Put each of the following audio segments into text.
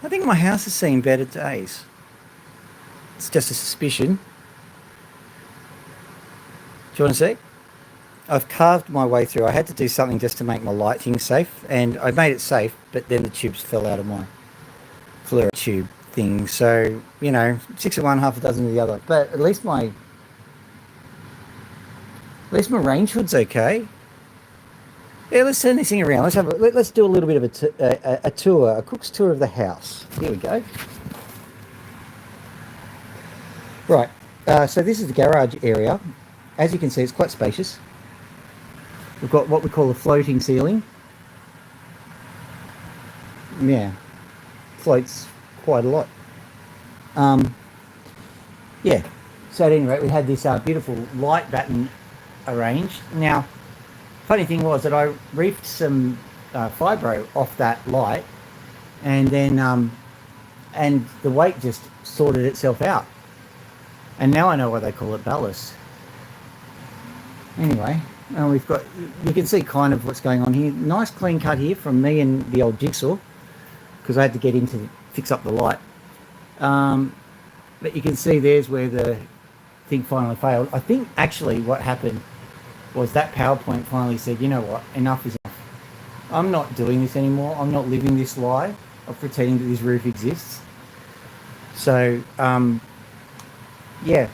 I think my house has seen better days. It's just a suspicion. Do you want to see? I've carved my way through. I had to do something just to make my lighting safe, and I made it safe, but then the tubes fell out of my fluoro tube thing. So, six of one, half a dozen of the other. But at least my range hood's okay. Yeah, let's turn this thing around. Let's do a little bit of a tour, a cook's tour of the house. Here we go. Right. So this is the garage area. As you can see, it's quite spacious. We've got what we call a floating ceiling. Yeah, floats quite a lot. Yeah. So at any rate, we had this beautiful light batten arranged. Now, funny thing was that I reefed some fibro off that light, and then and the weight just sorted itself out. And now I know why they call it ballast. Anyway, you can see kind of what's going on here. Nice clean cut here from me and the old jigsaw, because I had to get in to fix up the light. But you can see there's where the thing finally failed. I think actually what happened was that PowerPoint finally said, you know what, enough is enough. I'm not doing this anymore. I'm not living this lie of pretending that this roof exists. So, yeah.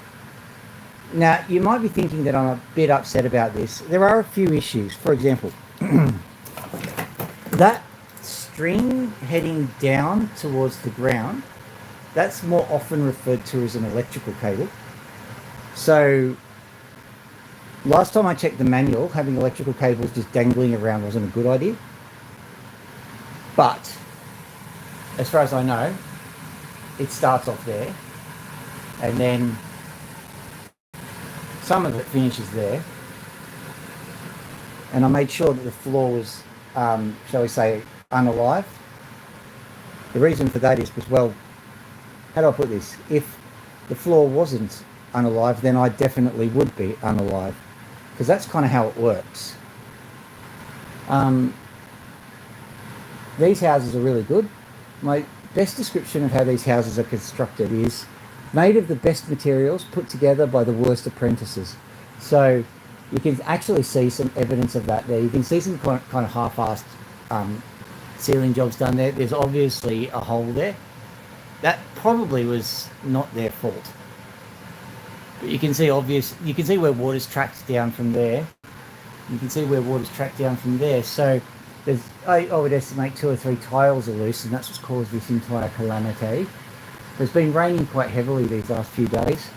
Now, you might be thinking that I'm a bit upset about this. There are a few issues. For example, that string heading down towards the ground, that's more often referred to as an electrical cable. So, last time I checked the manual, having electrical cables just dangling around wasn't a good idea. But, as far as I know, it starts off there, and then some of it finishes there. And I made sure that the floor was, shall we say, unalive. The reason for that is because, well, how do I put this? If the floor wasn't unalive, then I definitely would be unalive, because that's kind of how it works. These houses are really good. My best description of how these houses are constructed is made of the best materials put together by the worst apprentices. So you can actually see some evidence of that there. You can see some kind of half-assed ceiling jobs done there. There's obviously a hole there. That probably was not their fault. But you can see where water's tracked down from there. You can see where water's tracked down from there. So I would estimate 2 or 3 tiles are loose, and that's what's caused this entire calamity. It's been raining quite heavily these last few days.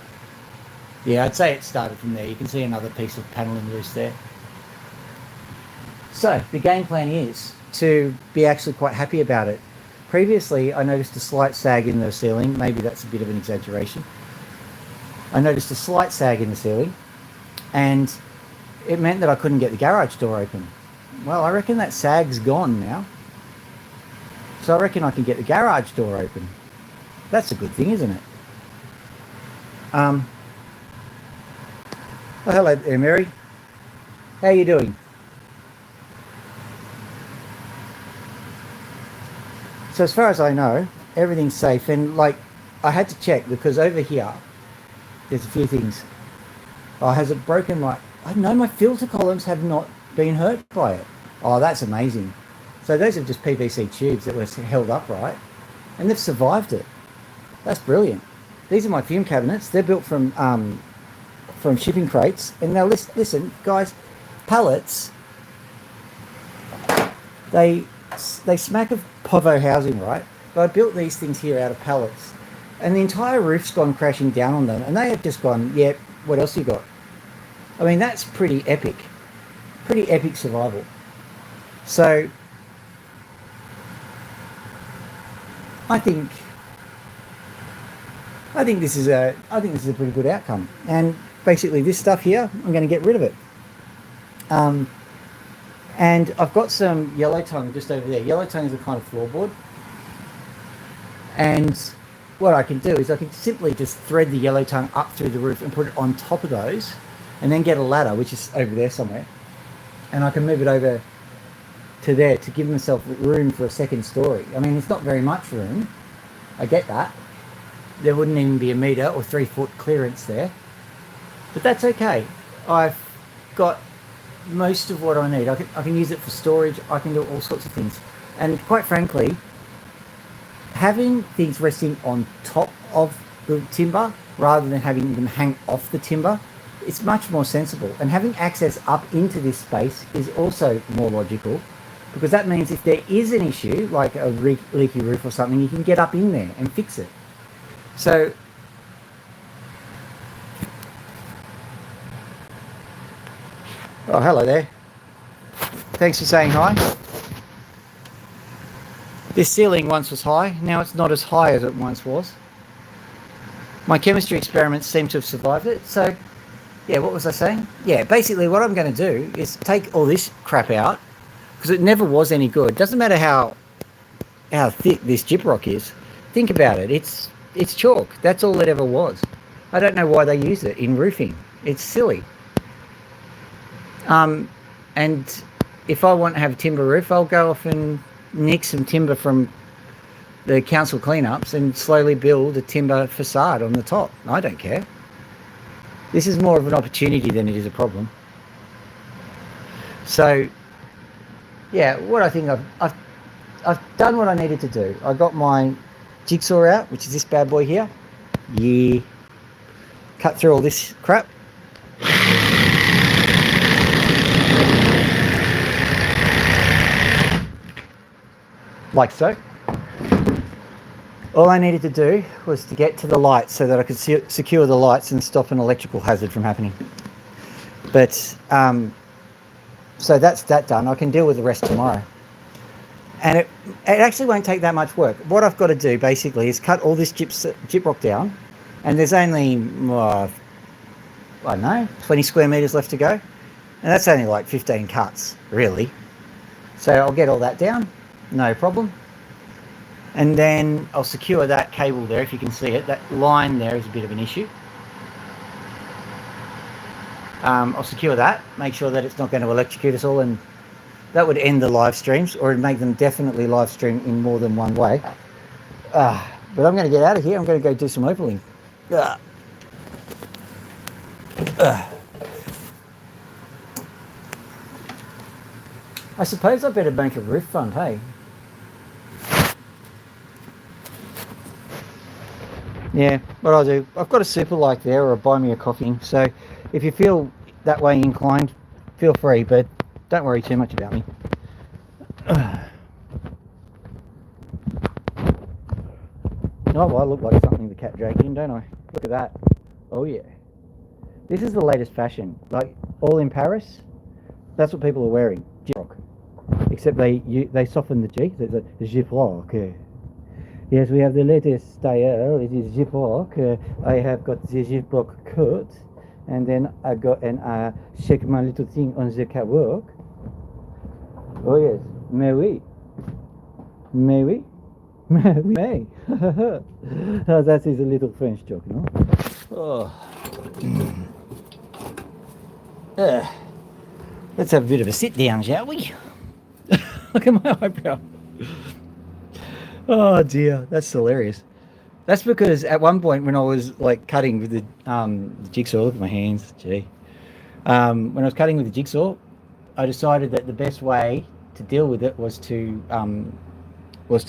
Yeah, I'd say it started from there. You can see another piece of panelling loose there. So the game plan is to be actually quite happy about it. Previously, I noticed a slight sag in the ceiling. Maybe that's a bit of an exaggeration. I noticed a slight sag in the ceiling, and it meant that I couldn't get the garage door open. Well, I reckon that sag's gone now. So I reckon I can get the garage door open. That's a good thing, isn't it? Oh, hello there, Mary. How are you doing? So as far as I know, everything's safe. And I had to check, because over here, there's a few things. Oh, has it broken I don't know, my filter columns have not been hurt by it. Oh, that's amazing. So those are just PVC tubes that were held upright, and they've survived it. That's brilliant. These are my fume cabinets. They're built from shipping crates. And now listen, guys, pallets, they smack of povo housing, right? But I built these things here out of pallets, and the entire roof's gone crashing down on them, and they have just gone, yeah, what else you got? I mean, that's pretty epic survival. So I think this is a pretty good outcome. And basically, this stuff here, I'm going to get rid of it. And I've got some yellow tongue just over there. Yellow tongue is a kind of floorboard. And what I can do is I can simply just thread the yellow tongue up through the roof and put it on top of those, and then get a ladder, which is over there somewhere, and I can move it over to there to give myself room for a second story. I mean, it's not very much room, I get that. There wouldn't even be a metre or 3 foot clearance there. But that's okay. I've got most of what I need. I can use it for storage. I can do all sorts of things. And quite frankly, having things resting on top of the timber rather than having them hang off the timber, it's much more sensible. And having access up into this space is also more logical, because that means if there is an issue, like a leaky roof or something, you can get up in there and fix it. So oh, hello there. Thanks for saying hi. This ceiling once was high. Now it's not as high as it once was. My chemistry experiments seem to have survived it. So, yeah, what was I saying? Yeah, basically what I'm going to do is take all this crap out, because it never was any good. Doesn't matter how thick this gyprock is. Think about it. It's chalk. That's all it ever was. I don't know why they use it in roofing. It's silly. And if I want to have a timber roof, I'll go off and nick some timber from the council cleanups and slowly build a timber facade on the top. I don't care. This is more of an opportunity than it is a problem. So, yeah, what I think I've done what I needed to do. I got my jigsaw out, which is this bad boy here. Yeah. Cut through all this crap. Like so. All I needed to do was to get to the lights so that I could secure the lights and stop an electrical hazard from happening. But, so that's that done. I can deal with the rest tomorrow. And it actually won't take that much work. What I've got to do basically is cut all this gyprock down, and there's only, I don't know, 20 square metres left to go. And that's only like 15 cuts, really. So I'll get all that down, no problem. And then I'll secure that cable there, if you can see it. That line there is a bit of an issue. I'll secure that, make sure that it's not going to electrocute us all, and that would end the live streams, or it'd make them definitely live stream in more than one way. But I'm going to get out of here. I'm going to go do some opaling. I suppose I better make a roof fund, hey? Yeah, what I'll do, I've got a super like there, or a buy me a coffee. So if you feel that way inclined, feel free, but don't worry too much about me. Oh, well, I look like something the cat dragged in, don't I? Look at that. Oh yeah. This is the latest fashion. Like, all in Paris, that's what people are wearing. Gyprock. Except they soften the G. So it's a gyprock. Yes, we have the latest style. It is gyprock. I have got the gyprock coat, and then I go and I shake my little thing on the catwalk. Oh yes, mais oui, mais oui, mais oui. Oh, that is a little French joke, no? Oh. Let's have a bit of a sit down, shall we? Look at my eyebrow. Oh dear, that's hilarious. That's because at one point when I was like cutting with the jigsaw, look at my hands, gee. When I was cutting with the jigsaw, I decided that the best way to deal with it was to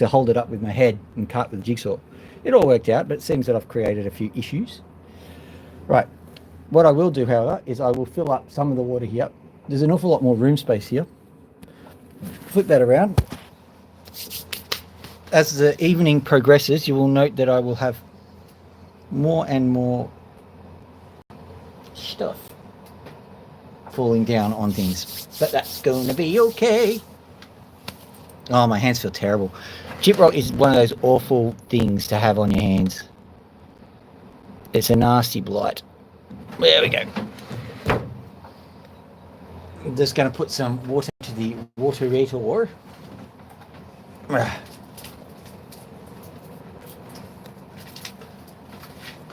hold it up with my head and cut with the jigsaw. It all worked out, but it seems that I've created a few issues. Right, what I will do, however, is I will fill up some of the water here. There's an awful lot more room space here. Flip that around. As the evening progresses, you will note that I will have more and more stuff falling down on things, but that's going to be okay. Oh, my hands feel terrible. Gyprock is one of those awful things to have on your hands. It's a nasty blight. There we go. I'm just going to put some water into the waterator.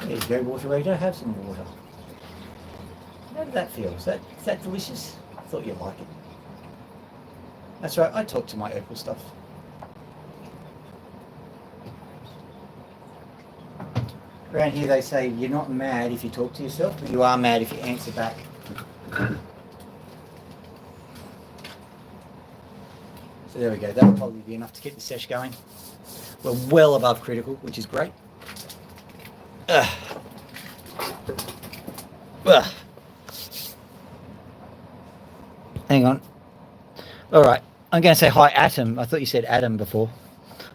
There you go, waterator. Have some water. How did that feel? Is that delicious? I thought you'd like it. That's right, I talk to my Opal stuff. Around here they say you're not mad if you talk to yourself, but you are mad if you answer back. So there we go. That'll probably be enough to keep the sesh going. We're well above critical, which is great. Ugh. Ugh. Hang on. All right. I'm going to say hi, Atom. I thought you said Adam before.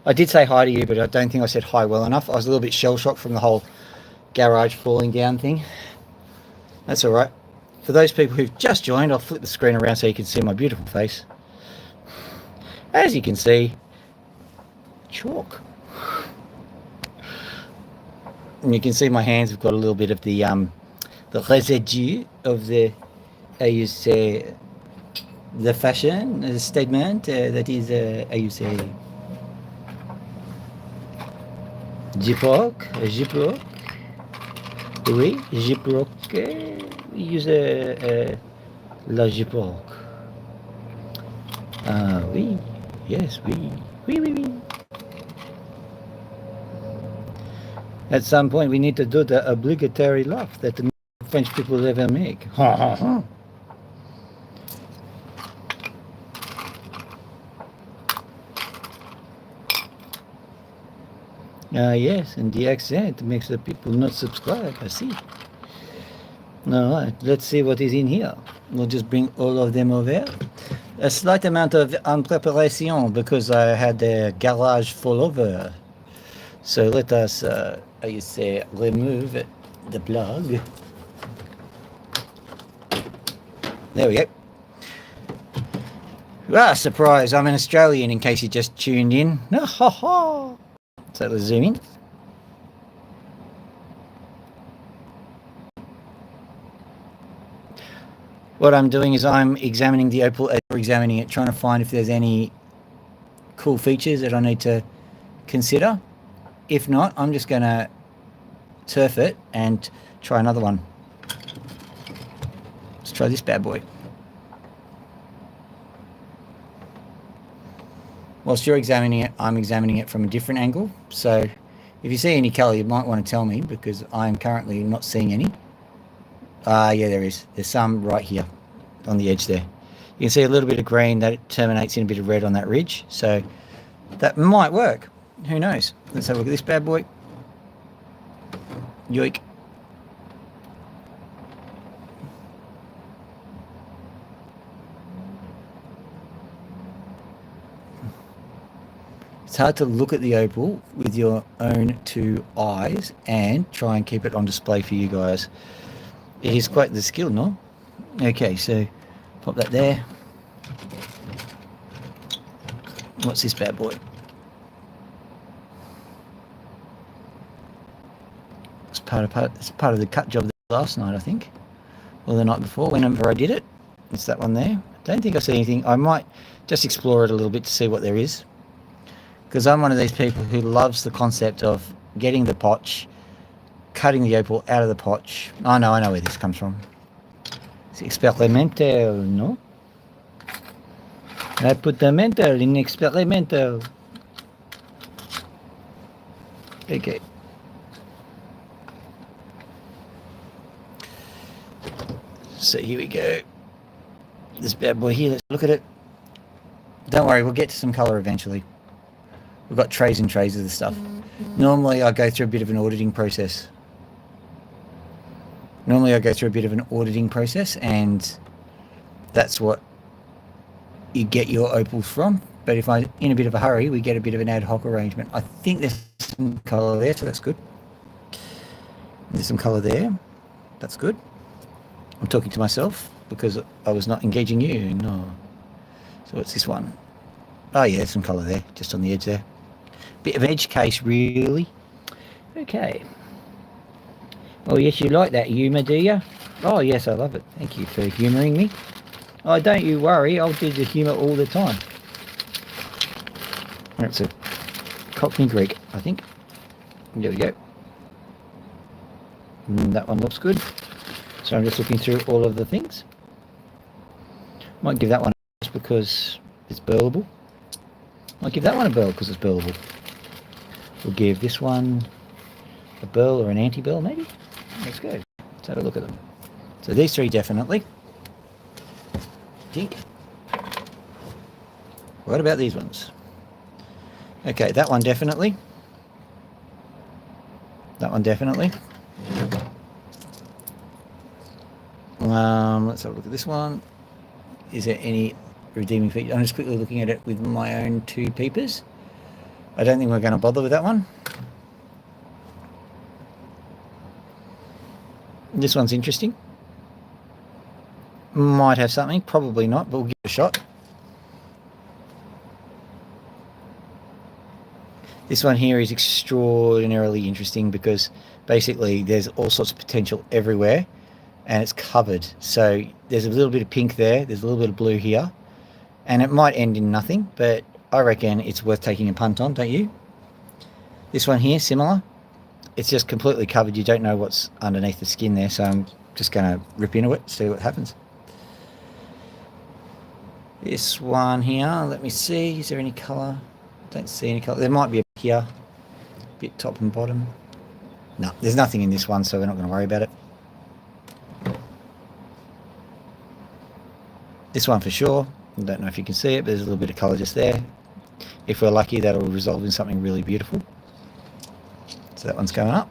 I did say hi to you, but I don't think I said hi well enough. I was a little bit shell-shocked from the whole garage falling down thing. That's all right. For those people who've just joined, I'll flip the screen around so you can see my beautiful face. As you can see, chalk. And you can see my hands have got a little bit of the residue of the, how you say, the fashion statement. That is, how you say, Jiproc, oui, Jiproc, we use la Jiproc. Oui, yes, oui. At some point, we need to do the obligatory laugh that the French people ever make. Ha ha ha. Yes, and the accent makes the people not subscribe, I see. All right, let's see what is in here. We'll just bring all of them over. A slight amount of preparation because I had a garage full over. So let us, how you say, remove the plug. There we go. Ah, surprise, I'm an Australian in case you just tuned in. Ha ha. So let's zoom in. What I'm doing is I'm examining the opal as we're examining it, trying to find if there's any cool features that I need to consider. If not, I'm just going to turf it and try another one. Let's try this bad boy. Whilst you're examining it, I'm examining it from a different angle. So if you see any colour, you might want to tell me because I'm currently not seeing any. Yeah, there is. There's some right here on the edge there. You can see a little bit of green that terminates in a bit of red on that ridge. So that might work. Who knows? Let's have a look at this bad boy. Yoik. It's hard to look at the opal with your own two eyes and try and keep it on display for you guys. It is quite the skill, no? Okay, so pop that there. What's this bad boy? It's part of the cut job last night, I think, or the night before, whenever I did it. It's that one there. Don't think I see anything. I might just explore it a little bit to see what there is, because I'm one of these people who loves the concept of getting the potch, cutting the opal out of the potch. I know where this comes from. It's experimental, no? I put the mental in experimental. Okay. So here we go. This bad boy here, let's look at it. Don't worry, we'll get to some colour eventually. We've got trays and trays of this stuff. Normally I go through a bit of an auditing process. And that's what you get your opals from. But if I'm in a bit of a hurry, we get a bit of an ad hoc arrangement. I think there's some colour there, so that's good. There's some colour there. That's good. I'm talking to myself because I was not engaging you. No. So what's this one? Oh yeah, there's some colour there, just on the edge there. Bit of edge case, really. Okay. Oh yes, you like that humour, do you? Oh yes, I love it. Thank you for humouring me. Oh, don't you worry, I'll do the humour all the time. That's a Cockney Greek, I think. There we go. That one looks good. So I'm just looking through all of the things. Might give that one a just because it's burlable. Might give that one a burl because it's burlable. We'll give this one a burl or an anti-burl maybe. Let's go. Let's have a look at them. So these three definitely. Dink. What about these ones? Okay, that one definitely. That one definitely. Let's have a look at this one. Is there any redeeming feature? I'm just quickly looking at it with my own two peepers. I don't think we're going to bother with that one. This one's interesting. Might have something, probably not, but we'll give it a shot. This one here is extraordinarily interesting because basically there's all sorts of potential everywhere and it's covered. So there's a little bit of pink there, there's a little bit of blue here, and it might end in nothing, but I reckon it's worth taking a punt on, don't you? This one here, similar. It's just completely covered. You don't know what's underneath the skin there, so I'm just going to rip into it, see what happens. This one here, let me see, is there any colour? Don't see any colour. There might be a bit here, a bit top and bottom. No, there's nothing in this one, so we're not going to worry about it. This one for sure. I don't know if you can see it, but there's a little bit of colour just there. If we're lucky, that'll resolve in something really beautiful. So that one's going up.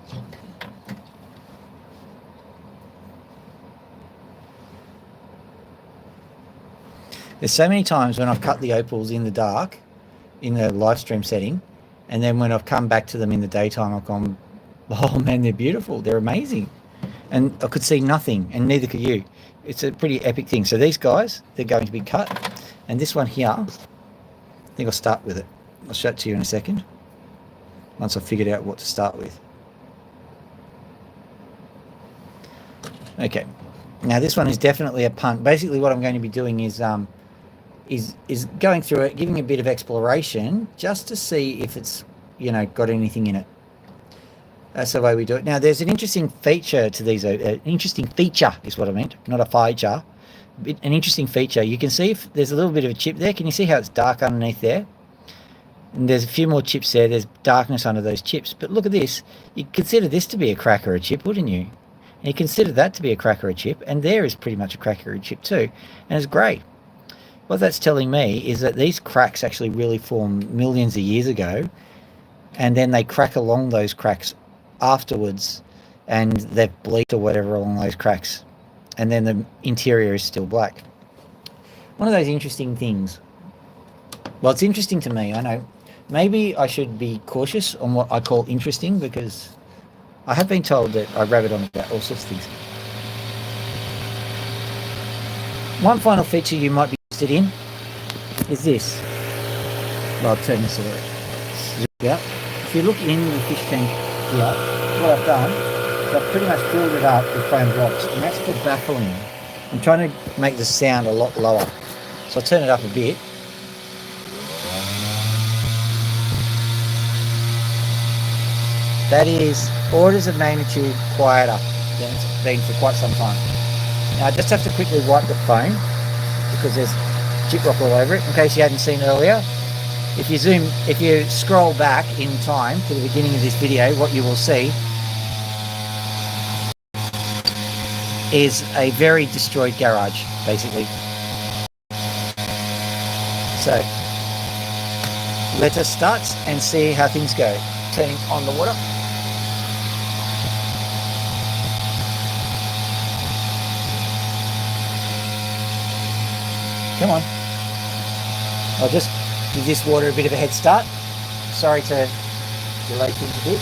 There's so many times when I've cut the opals in the dark, in the live stream setting, and then when I've come back to them in the daytime, I've gone, oh man, they're beautiful, they're amazing. And I could see nothing, and neither could you. It's a pretty epic thing. So these guys, they're going to be cut. And this one here, I think I'll start with it. I'll show it to you in a second, once I've figured out what to start with. Okay, now this one is definitely a punt. Basically what I'm going to be doing is going through it, giving a bit of exploration just to see if it's, you know, got anything in it. That's the way we do it. Now there's an interesting feature to these, an interesting feature is what I meant, not a feature. An interesting feature. You can see if there's a little bit of a chip there. Can you see how it's dark underneath there? And there's a few more chips there. There's darkness under those chips. But look at this. You'd consider this to be a crack or a chip, wouldn't you? And you consider that to be a crack or a chip. And there is pretty much a crack or a chip too. And it's great. What that's telling me is that these cracks actually really formed millions of years ago. And then they crack along those cracks afterwards. And they've bleached or whatever along those cracks. And then the interior is still black. One of those interesting things. Well, it's interesting to me, I know. Maybe I should be cautious on what I call interesting, because I have been told that I rabbit on about all sorts of things. One final feature you might be interested in is this. Well, I'll turn this around. If you look in the fish tank here, what I've done is I've pretty much filled it up with foam blocks, and that's for baffling. I'm trying to make the sound a lot lower. So I'll turn it up a bit. That is orders of magnitude quieter than it's been for quite some time. Now I just have to quickly wipe the foam because there's chip rock all over it, in case you hadn't seen earlier. If you scroll back in time to the beginning of this video, what you will see is a very destroyed garage, basically. So let us start and see how things go. Turning on the water. Come on. I'll just give this water a bit of a head start. Sorry to delay things a bit.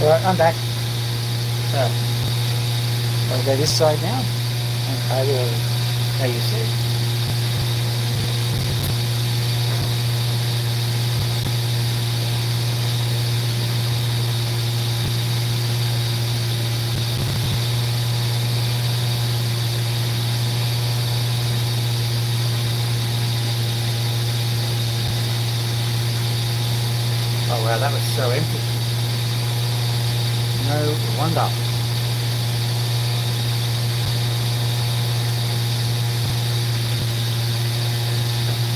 Alright, I'm back. I'll go this side now. And I will, how you see. Oh wow, that was so empty. No wonder.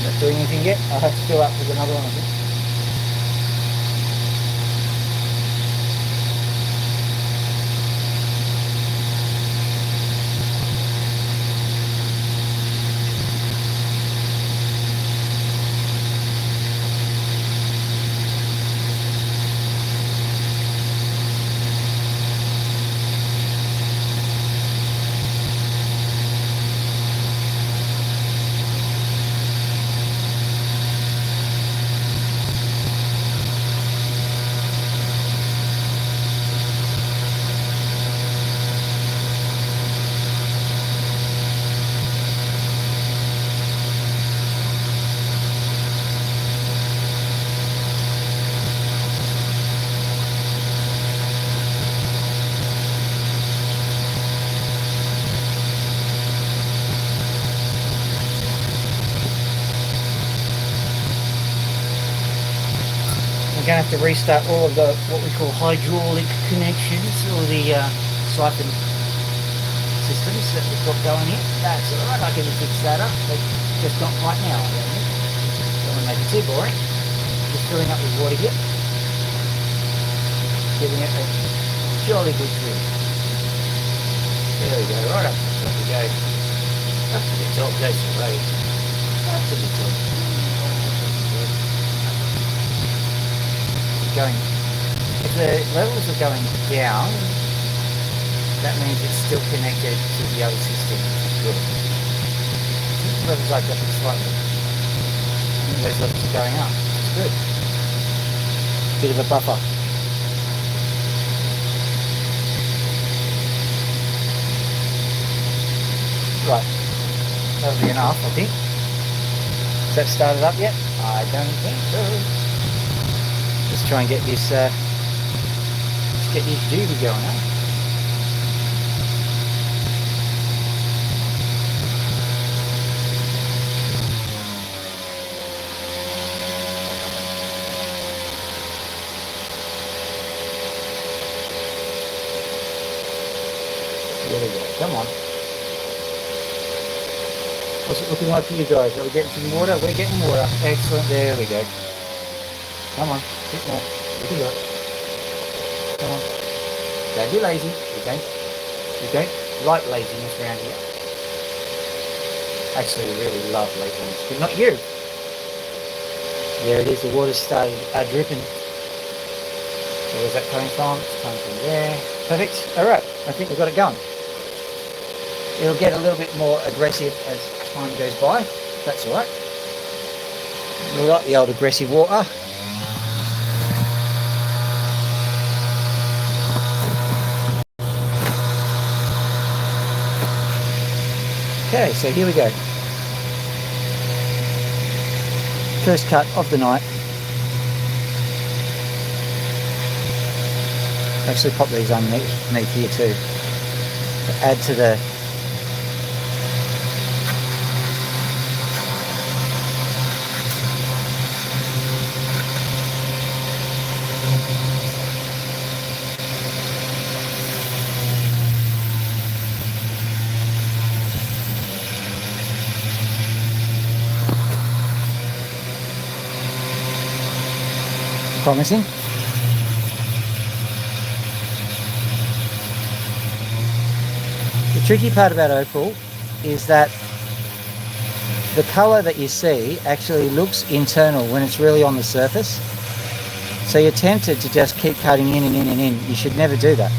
Not doing anything yet. I'll have to fill up with another one, I think. We're going to have to restart all of the what we call hydraulic connections, or the siphon systems that we've got going here. That's alright, I can fix that up, but just not right now. I don't think. Don't want to make it too boring. Just filling up with water here, giving it a jolly good fill. There we go, right up to the top we go. Up to the top goes the road. Up to the top. Going, if the levels are going down, that means it's still connected to the other system, which is good. The levels are dropping slightly, and those levels are going up, which is good. Bit of a buffer. Right, that'll be enough, I think. Has that started up yet? I don't think so. Let's try and get this, let's get this doobie going, huh? There we go, come on. What's it looking like for you guys? Are we getting some water? We're getting water. Excellent, there we go. Come on, bit more. You can do it. Come on. Don't be lazy. You don't like laziness around here. Actually, we really love laziness, but not you. There it is. The water's started dripping. So where's that coming from? It's coming from there. Perfect. All right. I think we've got it going. It'll get a little bit more aggressive as time goes by. That's all right. We like the old aggressive water. Okay, so here we go. First cut of the night. Actually pop these underneath here too, to add to the promising. The tricky part about opal is that the colour that you see actually looks internal when it's really on the surface. So you're tempted to just keep cutting in and in and in. You should never do that.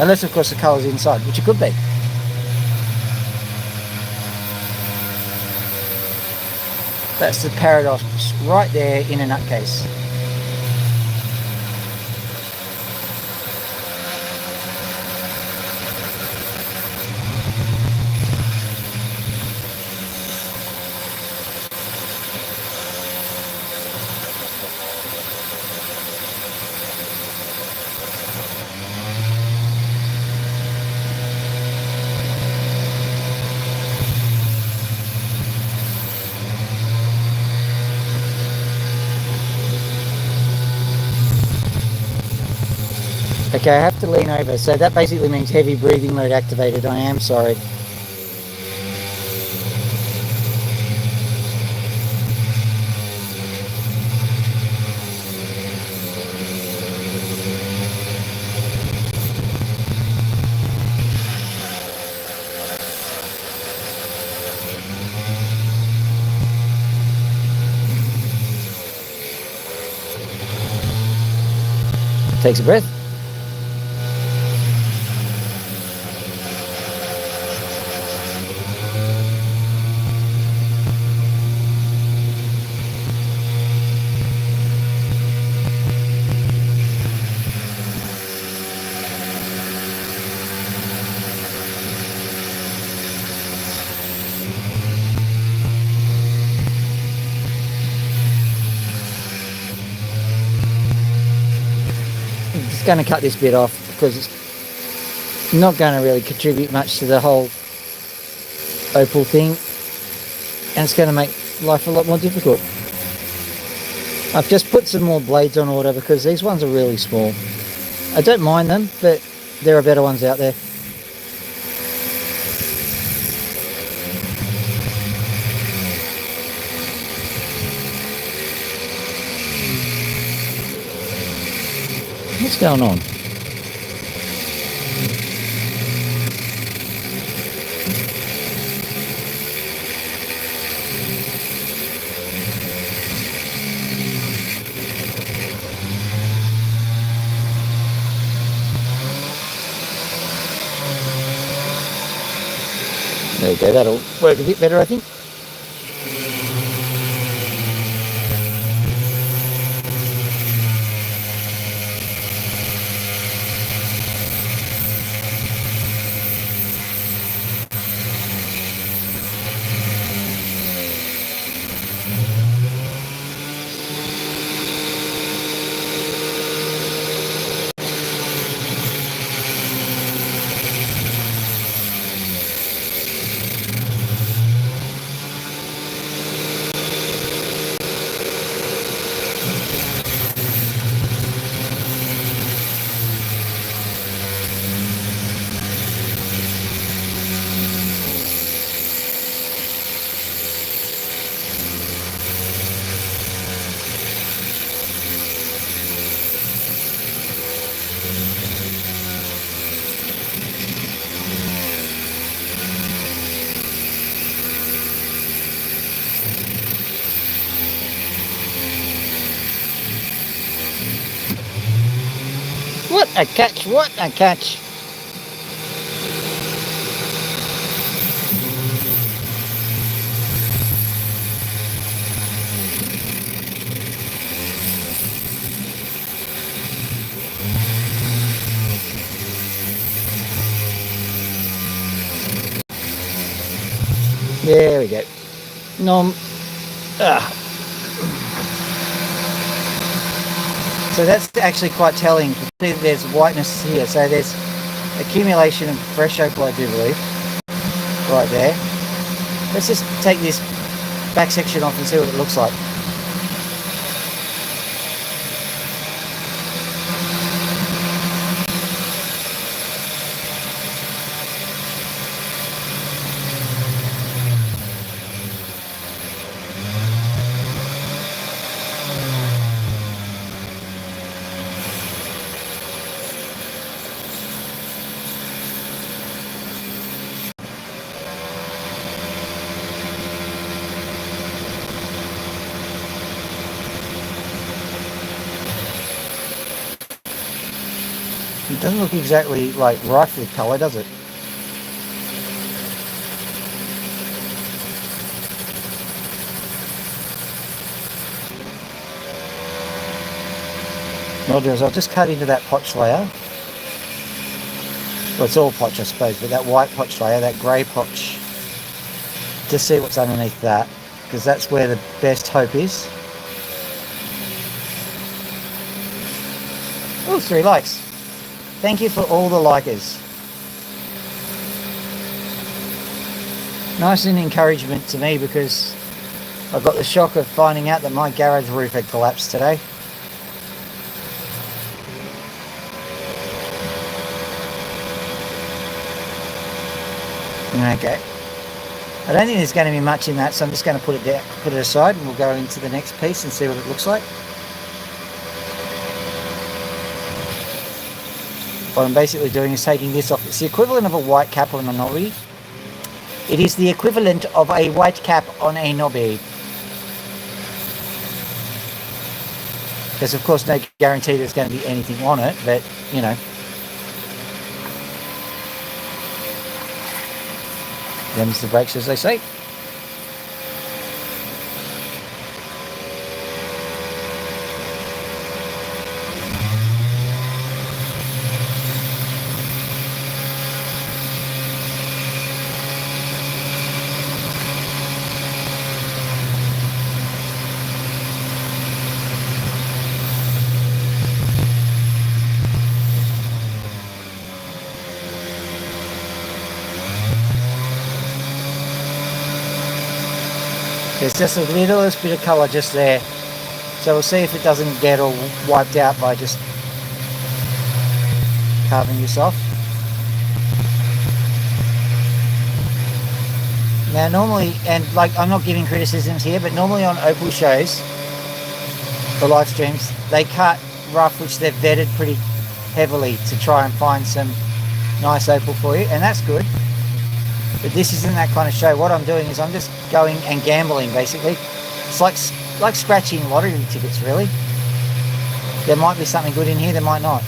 Unless of course the colour's inside, which it could be. That's the paradox right there in a nutcase. Okay, I have to lean over, so that basically means heavy breathing mode activated. I am sorry. Takes a breath. I'm just going to cut this bit off because it's not going to really contribute much to the whole opal thing, and it's going to make life a lot more difficult. I've just put some more blades on order because these ones are really small. I don't mind them, but there are better ones out there. What's going on? There you go, that'll work a bit better, I think. What a catch, what a catch. There we go. No. So that's actually quite telling. See, there's whiteness here, so there's accumulation of fresh opal, I do believe, right there. Let's just take this back section off and see what it looks like. It doesn't look exactly like rifle colour, does it? What I'll do is I'll just cut into that potch layer. Well, it's all potch, I suppose, but that white potch layer, that grey potch, just see what's underneath that, because that's where the best hope is. Oh, 3 likes. Thank you for all the likers. Nice and encouragement to me because I got the shock of finding out that my garage roof had collapsed today. Okay. I don't think there's going to be much in that, so I'm just going to put it aside, and we'll go into the next piece and see what it looks like. What I'm basically doing is taking this off. It's the equivalent of a white cap on a knobby. It is the equivalent of a white cap on a knobby. There's of course no guarantee there's going to be anything on it, but you know. Them's the brakes, as they say. There's just a littlest bit of colour just there. So we'll see if it doesn't get all wiped out by just carving this off. Now normally, and like I'm not giving criticisms here, but normally on Opal shows, the live streams, they cut rough, which they've vetted pretty heavily to try and find some nice opal for you, and that's good. But this isn't that kind of show. What I'm doing is I'm just going and gambling, basically. It's like scratching lottery tickets, really. There might be something good in here, there might not.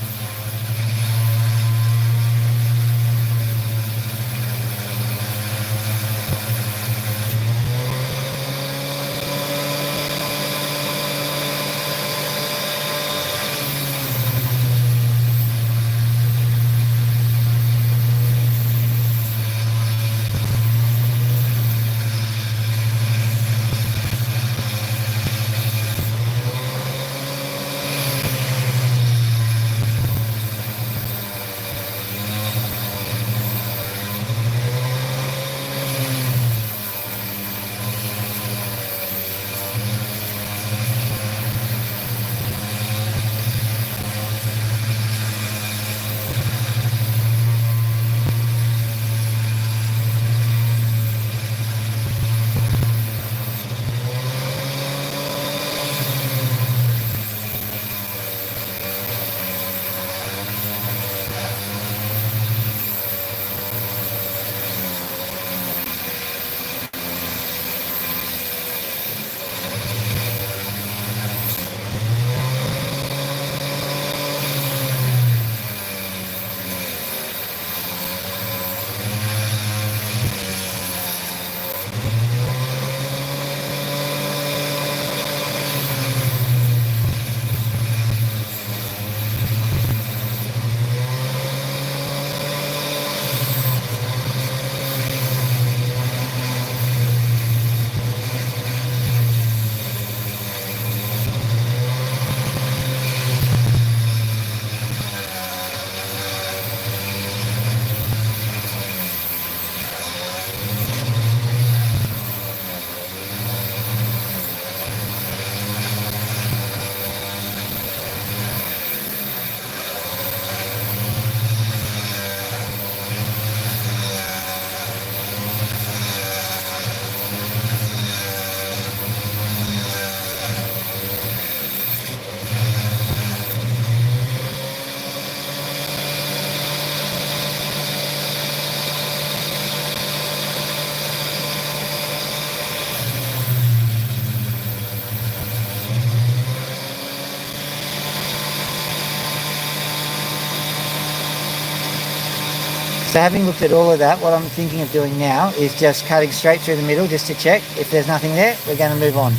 So having looked at all of that, what I'm thinking of doing now is just cutting straight through the middle just to check. If there's nothing there, we're going to move on.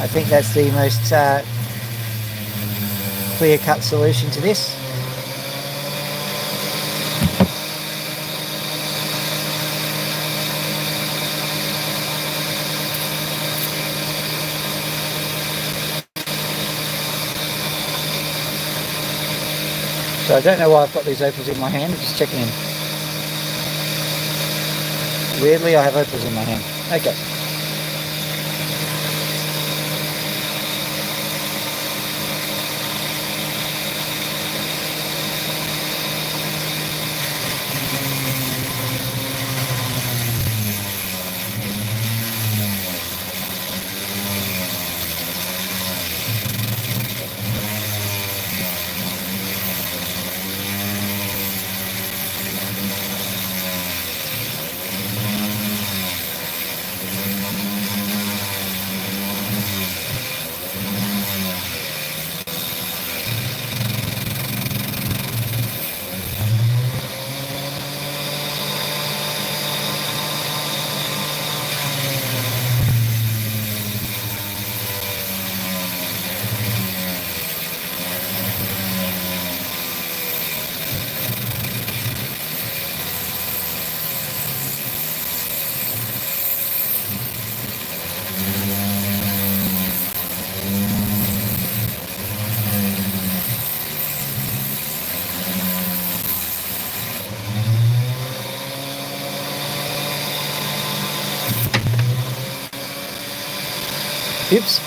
I think that's the most clear-cut solution to this. So I don't know why I've got these opals in my hand, I'm just checking in. Weirdly, I have opals in my hand. Okay. Oops.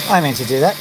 I meant to do that.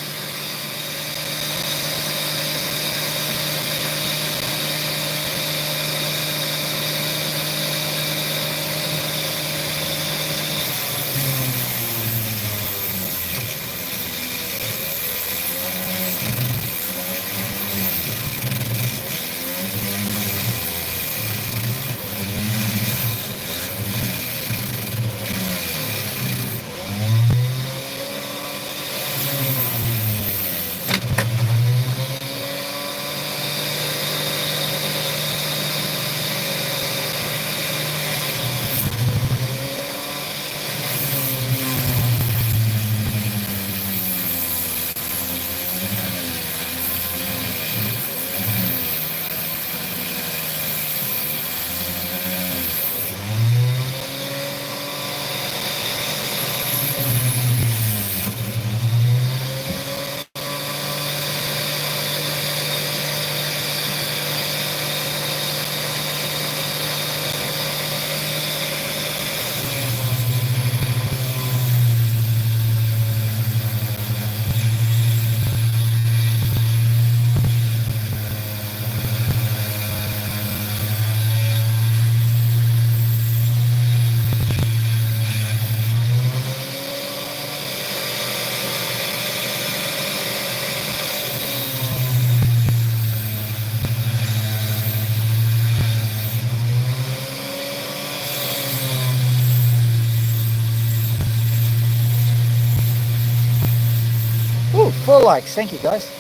Ooh, 4 likes. Thank you, guys.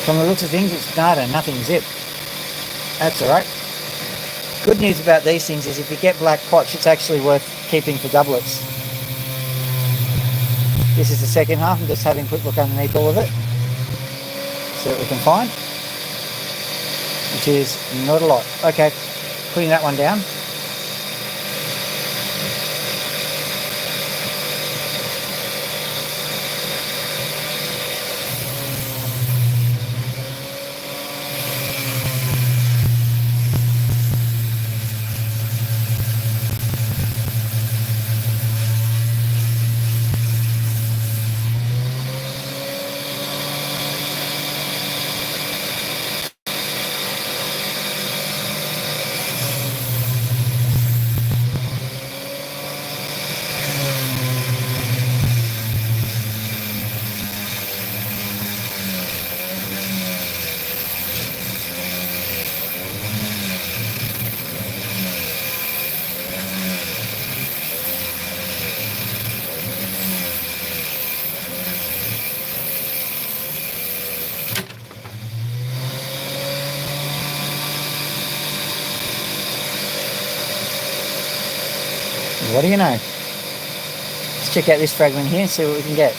From the looks of things, it's nada, nothing zip. That's all right. Good news about these things is if you get black potch, it's actually worth keeping for doublets. This is the second half. I'm just having a quick look underneath all of it. See what we can find. Which is not a lot. Okay, putting that one down. What do you know? Let's check out this fragment here and see what we can get.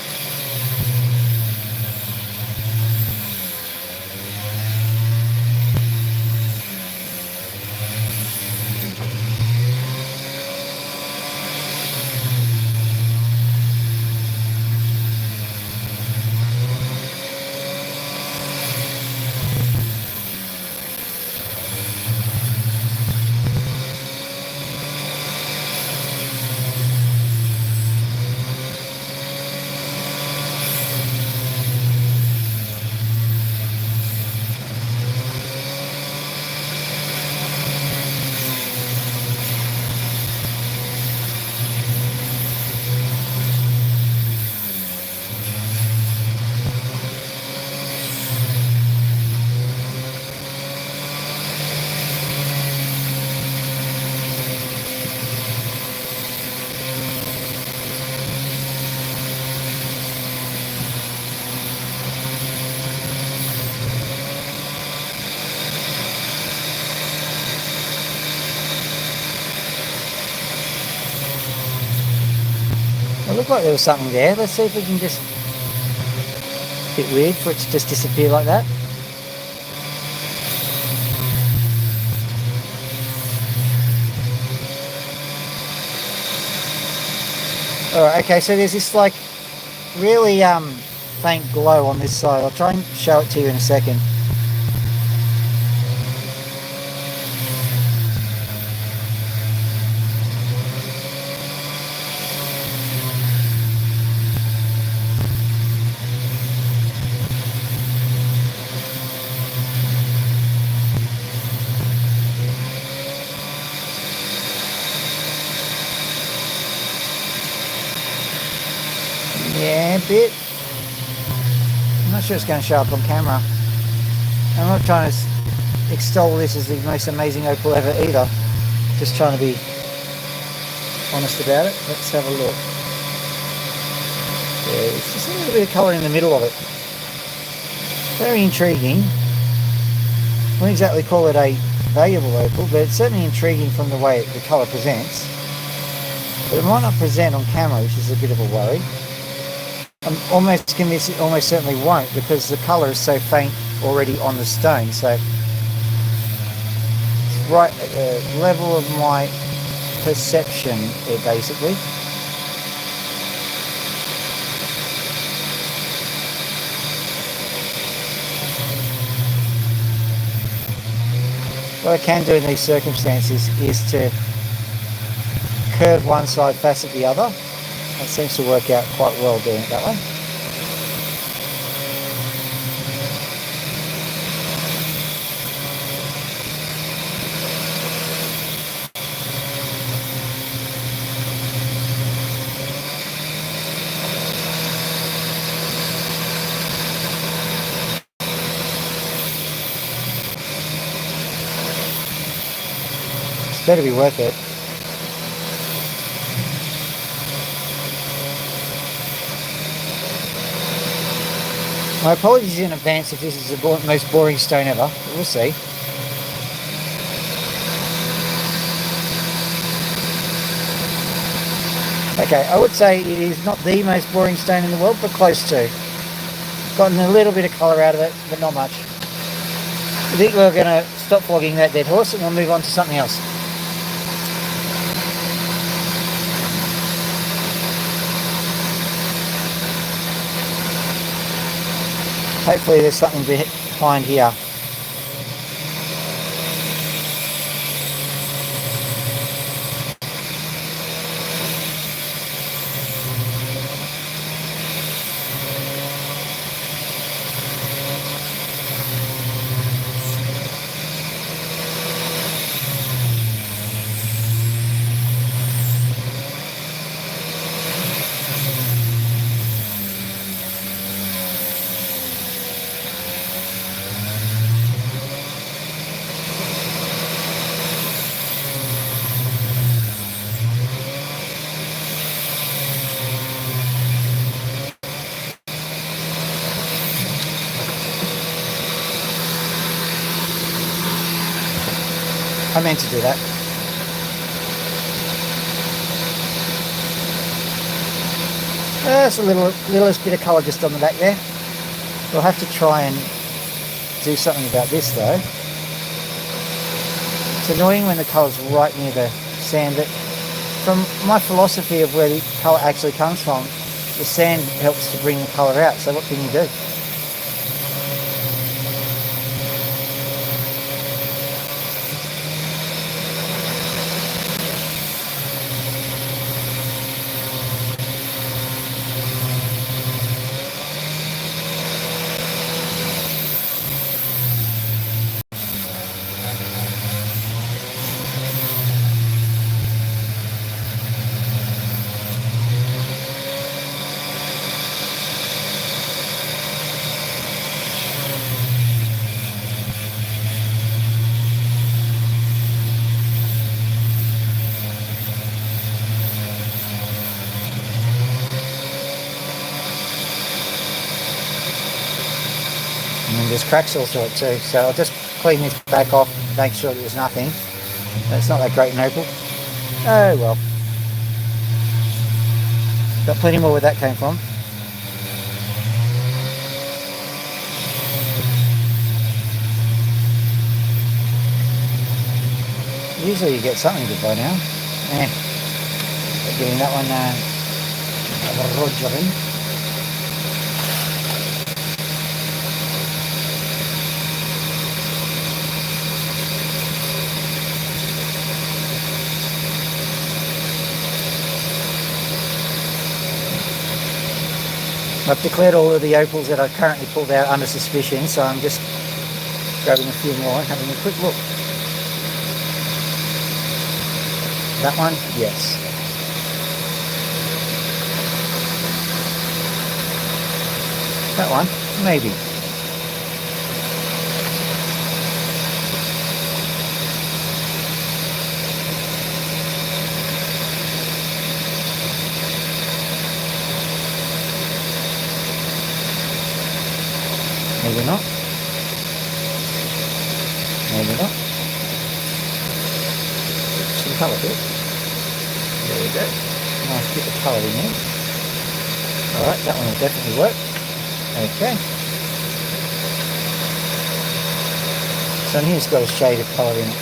looked like there was something there. Let's see if we can just... A bit weird for it to just disappear like that. Alright, okay, so there's this like really faint glow on this side. I'll try and show it to you in a second. Yeah, a bit. I'm not sure it's going to show up on camera. I'm not trying to extol this as the most amazing opal ever either. Just trying to be honest about it. Let's have a look. Yeah, it's just a little bit of colour in the middle of it. Very intriguing. I wouldn't exactly call it a valuable opal, but it's certainly intriguing from the way the colour presents. But it might not present on camera, which is a bit of a worry. I'm almost convinced it almost certainly won't, because the colour is so faint already on the stone. So it's right at the level of my perception there, basically. What I can do in these circumstances is to curve one side, facet the other. That seems to work out quite well doing it that way. It's better be worth it. My apologies in advance if this is the most boring stone ever. We'll see. Okay, I would say it is not the most boring stone in the world, but close to. Gotten a little bit of colour out of it, but not much. I think we're going to stop flogging that dead horse and we'll move on to something else. Hopefully there's something behind here. I meant to do that. There's a littlest bit of colour just on the back there. We'll have to try and do something about this though. It's annoying when the colour's right near the sand, but from my philosophy of where the colour actually comes from, the sand helps to bring the colour out, so what can you do? And there's cracks all through it too, so I'll just clean this back off and make sure there's nothing. It's not that great an opal. Oh well. Got plenty more where that came from. Usually you get something good by now. Getting that one Rogering. I've declared all of the opals that I currently pulled out under suspicion, so I'm just grabbing a few more and having a quick look. That one? Yes. That one? Maybe. Maybe not. Maybe not. Some colour to it. There we go. Nice bit of colour in there. Alright, that one will definitely work. Okay. So here's got a shade of colour in it.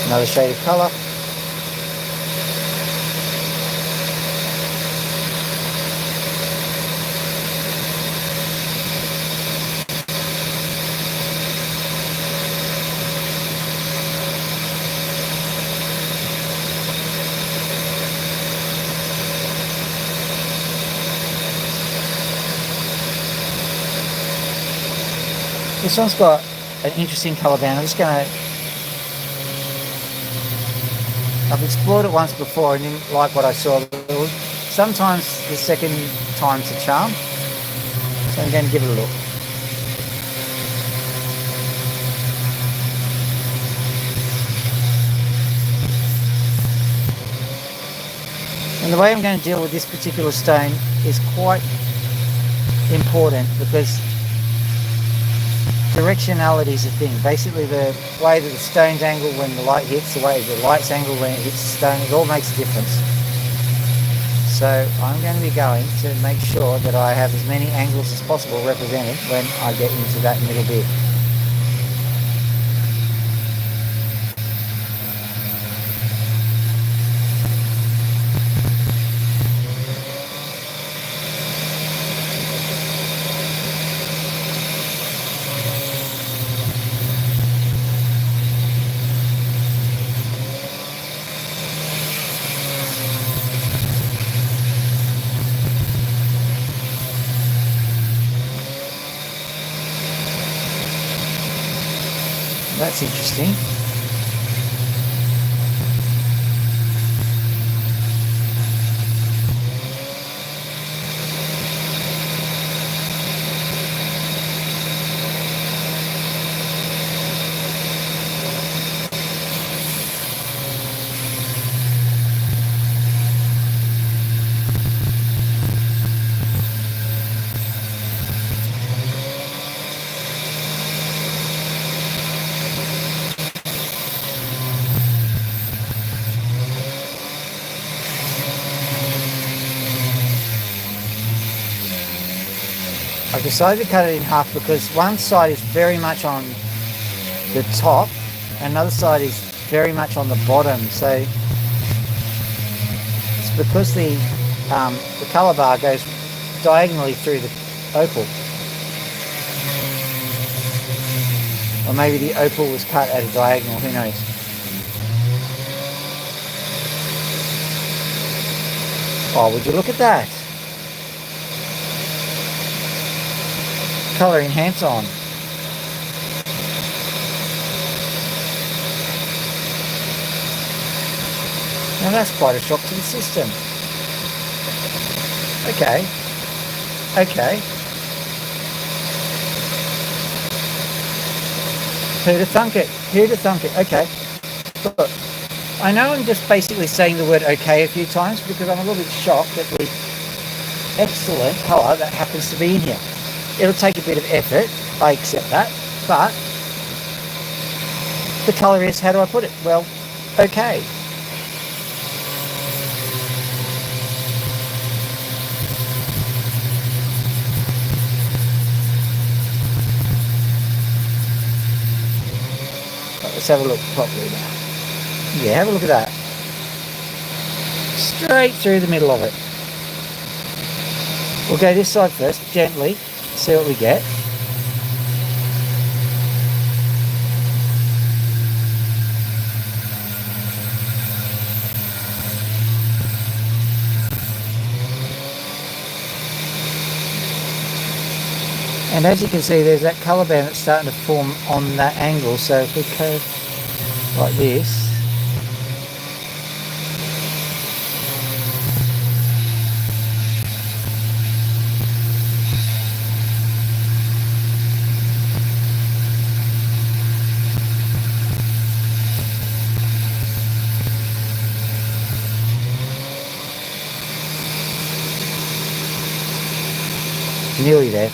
Another shade of colour. This one's got an interesting colour band. I'm just going to... I've explored it once before and didn't like what I saw. Sometimes the second time's a charm. So I'm going to give it a look. And the way I'm going to deal with this particular stone is quite important because directionality is a thing. Basically the way that the stone's angled when the light hits, the way the light's angled when it hits the stone, it all makes a difference. So I'm going to be going to make sure that I have as many angles as possible represented when I get into that middle bit. That's interesting. I've decided to cut it in half because one side is very much on the top and another side is very much on the bottom. So it's because the colour bar goes diagonally through the opal. Or maybe the opal was cut at a diagonal, who knows. Oh, would you look at that? Colour enhance on. Now that's quite a shock to the system. Okay. Okay. Who'd have thunk it? Who'd have thunk it? Okay. Look, I know I'm just basically saying the word okay a few times because I'm a little bit shocked at the excellent colour that happens to be in here. It'll take a bit of effort, I accept that, but the colour is, how do I put it? Well, okay. Let's have a look properly now. Yeah, have a look at that. Straight through the middle of it. We'll go this side first, gently, see what we get. And as you can see, there's that colour band that's starting to form on that angle. So if we go like this, nearly there.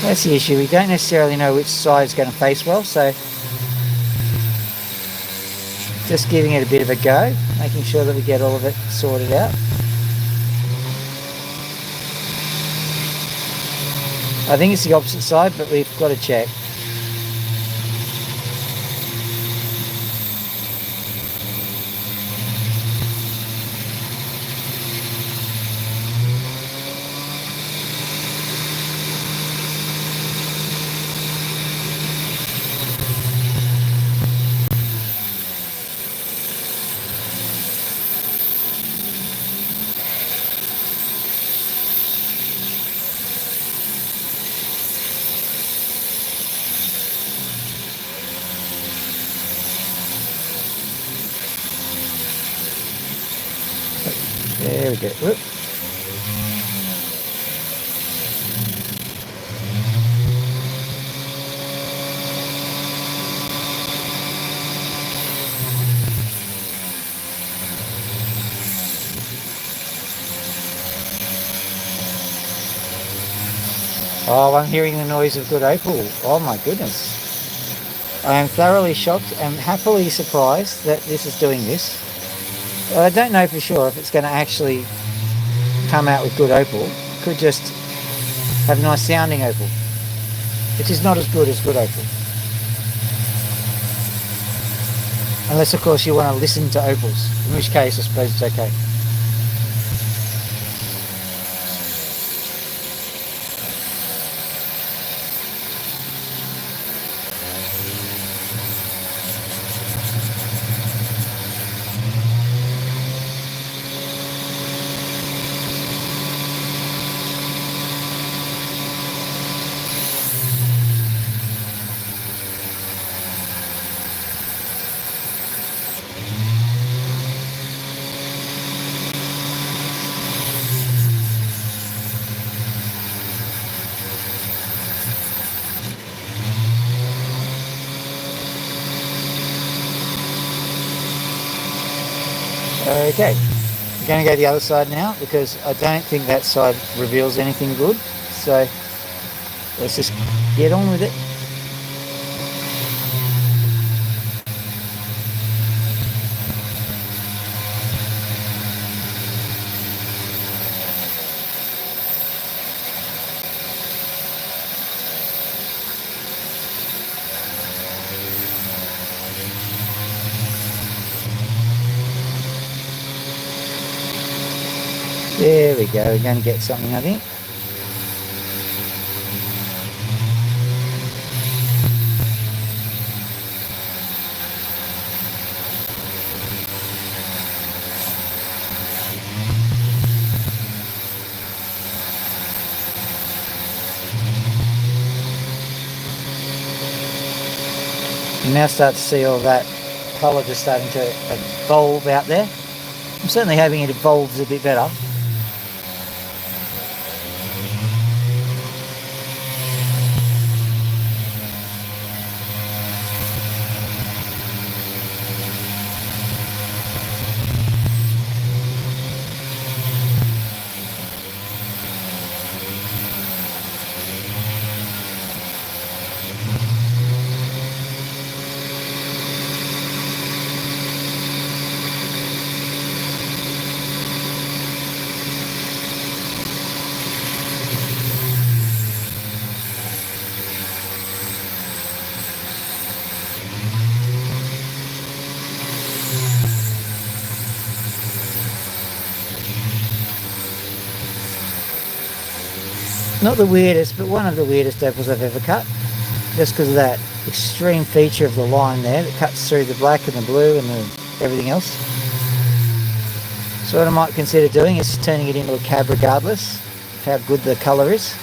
That's the issue, we don't necessarily know which side is going to face well, so just giving it a bit of a go, making sure that we get all of it sorted out. I think it's the opposite side, but we've got to check. There we go. Whoop. Oh, I'm hearing the noise of good opal. Oh my goodness. I am thoroughly shocked and happily surprised that this is doing this. I don't know for sure if it's going to actually come out with good opal. It could just have nice sounding opal, which is not as good as good opal. Unless, of course, you want to listen to opals, in which case I suppose it's okay. Okay, I'm going to go the other side now because I don't think that side reveals anything good. So let's just get on with it. There we go, we're going to get something, I think. You now start to see all that colour just starting to evolve out there. I'm certainly hoping it evolves a bit better. Not the weirdest, but one of the weirdest opals I've ever cut. Just because of that extreme feature of the line there that cuts through the black and the blue and everything else. So what I might consider doing is turning it into a cab regardless of how good the colour is.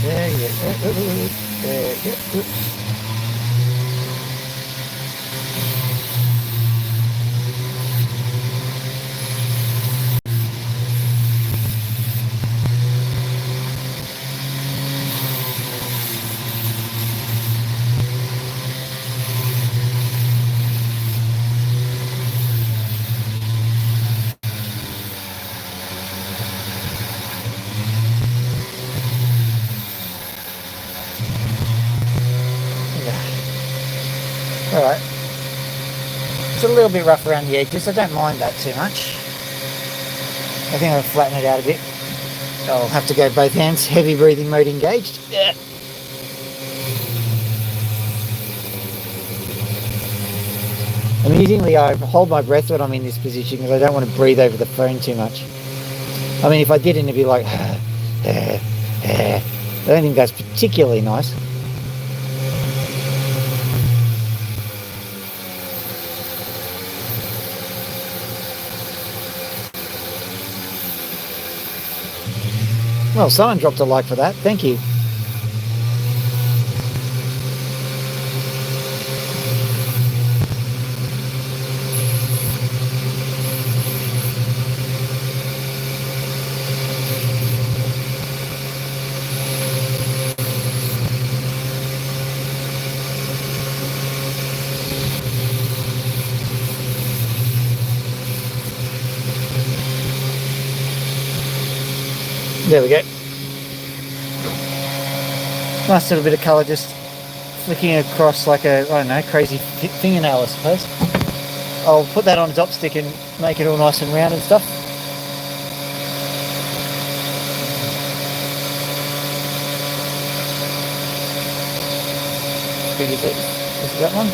There you go. There you go. Alright. It's a little bit rough around the edges. I don't mind that too much. I think I'll flatten it out a bit. I'll have to go both hands. Heavy breathing mode engaged. Yeah. Amusingly, I hold my breath when I'm in this position because I don't want to breathe over the phone too much. I mean, if I didn't, it'd be like, Yeah, I don't think that's particularly nice. Well, someone dropped a like for that. Thank you. There we go. Nice little bit of colour just flicking across like a, I don't know, crazy fingernail, I suppose. I'll put that on a dopstick and make it all nice and round and stuff. Big as it is that one.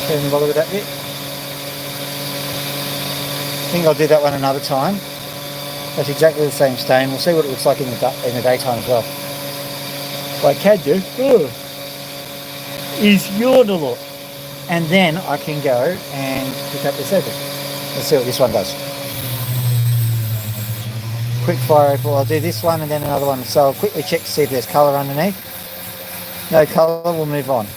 Don't even bother with that bit. I think I'll do that one another time. That's exactly the same stain. We'll see what it looks like in the daytime as well. What I can do is yawn a lot. And then I can go and pick up this opal. Let's see what this one does. Quick fire opal. I'll do this one and then another one. So I'll quickly check to see if there's colour underneath. No colour, we'll move on.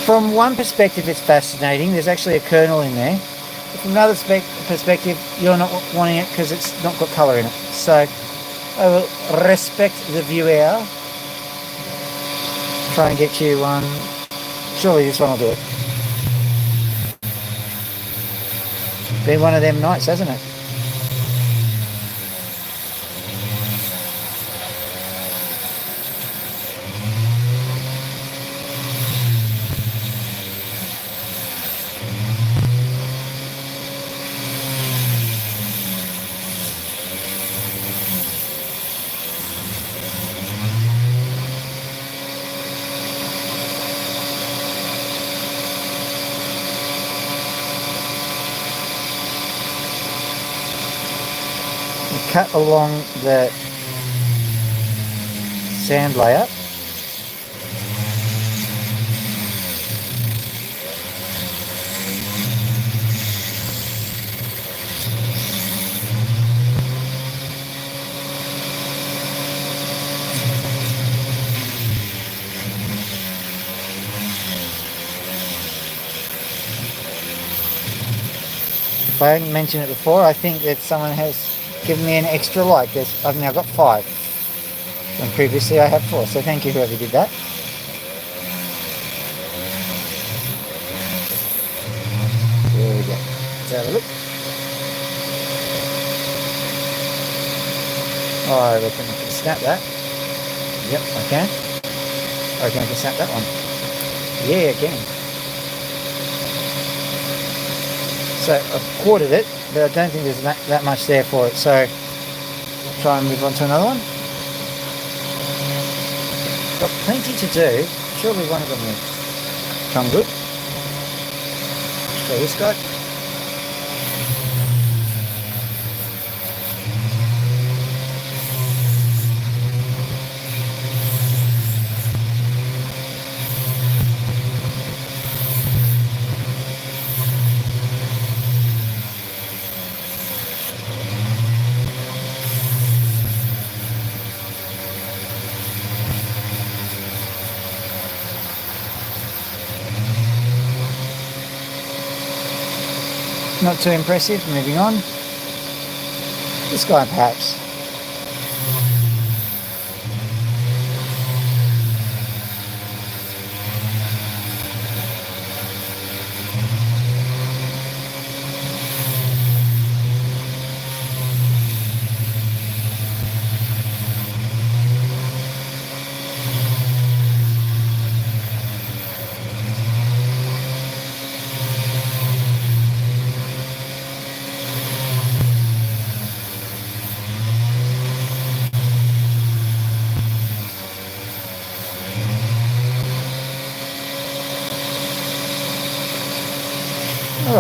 From one perspective, it's fascinating. There's actually a kernel in there. But from another perspective, you're not wanting it because it's not got colour in it. So I will respect the viewer. Try and get you one. Surely this one will do it. Been one of them nights, hasn't it? Cut along the sand layer. If I hadn't mentioned it before, I think that someone has given me an extra like. I've now got 5. And previously I had 4. So thank you whoever did that. There we go. Let's have a look. Oh, I reckon I can snap that. Yep, I can. I reckon I can snap that one. Yeah, I can. So I've quartered it, but I don't think there's that much there for it. So I'll try and move on to another one. Got plenty to do. Surely one of them will come good. Let's try this guy. Not too impressive. Moving on. This guy perhaps.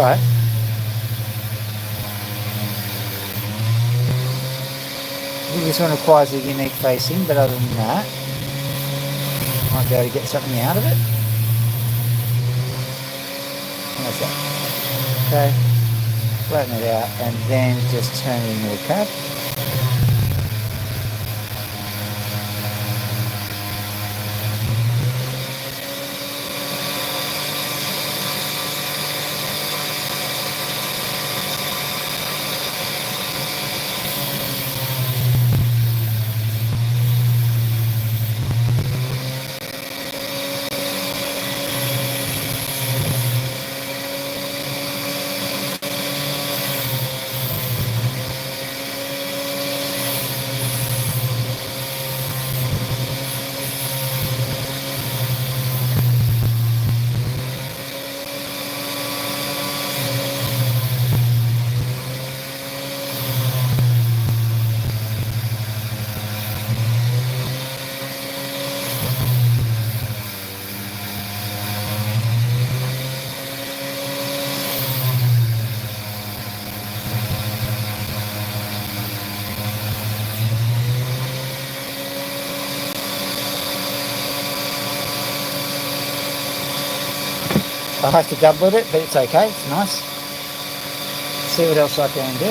alright. I think this one requires a unique facing, but other than that, might be able to get something out of it. How's that? Okay. Flatten it out and then just turn it into a cap. I have to double it, but it's okay, it's nice. See what else I can do.